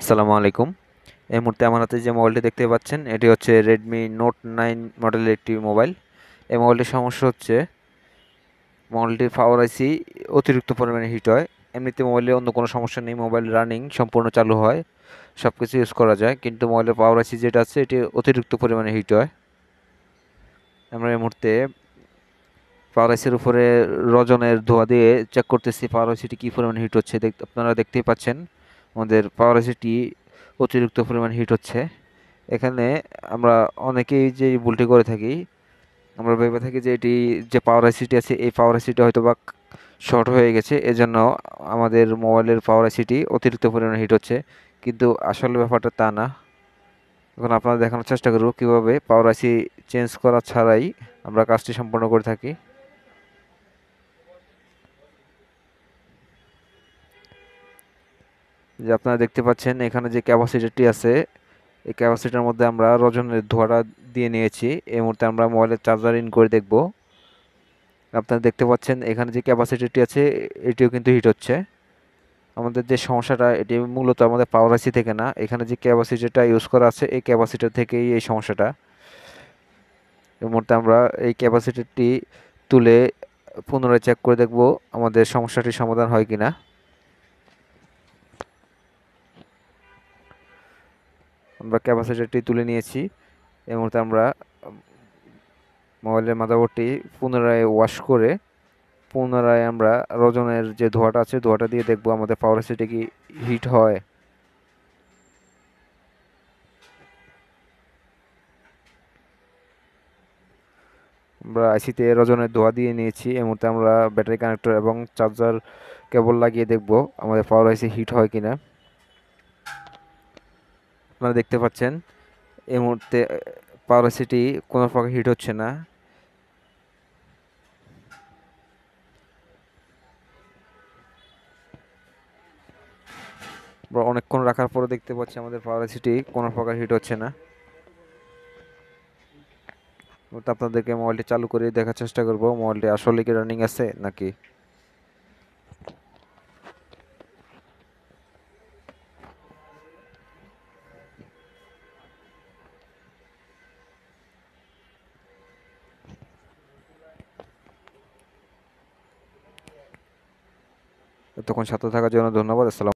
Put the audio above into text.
আসসালামু আলাইকুম। এই মুহূর্তে আমার হাতে যে মোবাইলটি দেখতে পাচ্ছেন এটি হচ্ছে Redmi Note 9 মডেলের একটি মোবাইল। এই মোবাইলটির সমস্যা হচ্ছে মোবাইলটির পাওয়ার আইসি অতিরিক্ত পরিমাণে হিট হয়। এমনিতে মোবাইলে অন্য কোনো সমস্যা নেই, মোবাইল রানিং সম্পূর্ণ চালু হয়, সব কিছু ইউজ করা যায়, কিন্তু মোবাইলের পাওয়ার আইসি যেটা আছে এটি অতিরিক্ত পরিমাণে হিট হয়। আমরা এই মুহূর্তে পাওয়ার আইসির উপরে রজনের ধোঁয়া দিয়ে চেক করতেছি পাওয়ার আইসিটি কী পরিমাণে হিট হচ্ছে। আপনারা দেখতেই পাচ্ছেন আমাদের পাওয়ার আইসিটি অতিরিক্ত পরিমাণ হিট হচ্ছে। এখানে আমরা অনেকেই যে ভুলটি করে থাকি, আমরা ভেবে থাকি যে এটি যে পাওয়ার আইসিটি আছে এই পাওয়ার আইসিটি হয়তো বা শর্ট হয়ে গেছে, এজন্য আমাদের মোবাইলের পাওয়ার আইসিটি অতিরিক্ত পরিমাণে হিট হচ্ছে, কিন্তু আসলে ব্যাপারটা তা না। এখন আপনারা দেখানোর চেষ্টা করব কীভাবে পাওয়ার আইসি চেঞ্জ করা ছাড়াই আমরা কাজটি সম্পন্ন করে থাকি। যে আপনারা দেখতে পাচ্ছেন এখানে যে ক্যাপাসিটরটি আছে এই ক্যাপাসিটরের মধ্যে আমরা রজনের ধোঁয়াটা দিয়ে নিয়েছি। এই মুহূর্তে আমরা মোবাইলের চার্জার ইন করে দেখব। আপনারা দেখতে পাচ্ছেন এখানে যে ক্যাপাসিটরটি আছে এটিও কিন্তু হিট হচ্ছে। আমাদের যে সমস্যাটা এটি মূলত আমাদের পাওয়ার আইসি থেকে না, এখানে যে ক্যাপাসিটরটা ইউজ করা আছে এই ক্যাপাসিটর থেকেই এই সমস্যাটা। এই মুহূর্তে আমরা এই ক্যাপাসিটরটি তুলে পুনরায় চেক করে দেখব আমাদের সমস্যাটির সমাধান হয় কিনা। আমরা ক্যাপাসিটরটি তুলে নিয়েছি। এই মুহূর্তে আমরা মোবাইলের মাদারবোর্ডটি পুনরায় ওয়াশ করে পুনরায় আমরা রজনের যে ধোঁয়াটা আছে ধোঁয়াটা দিয়ে দেখব আমাদের পাওয়ার আইসিটি কি হিট হয়। আমরা আইসিতে রজনের ধোঁয়া দিয়ে নিয়েছি। এই মুহূর্তে আমরা ব্যাটারি কানেক্টর এবং চার্জার কেবল লাগিয়ে দেখব আমাদের পাওয়ার আইসি হিট হয় কিনা। আপনারা দেখতে পাচ্ছেন এই মুহূর্তে পাওয়ার আইসিটি কোনো প্রকার হিট হচ্ছে না। আমরা অনেকক্ষণ রাখার পরে দেখতে পাচ্ছি আমাদের পাওয়ার আইসিটি কোনো প্রকার হিট হচ্ছে না। আপনাদেরকে মোবাইলটি চালু করে দেখার চেষ্টা করব মোবাইলটি আসলে কি রানিং আছে নাকি। এতক্ষণ সাথে থাকার জন্য ধন্যবাদ। আসসালাম।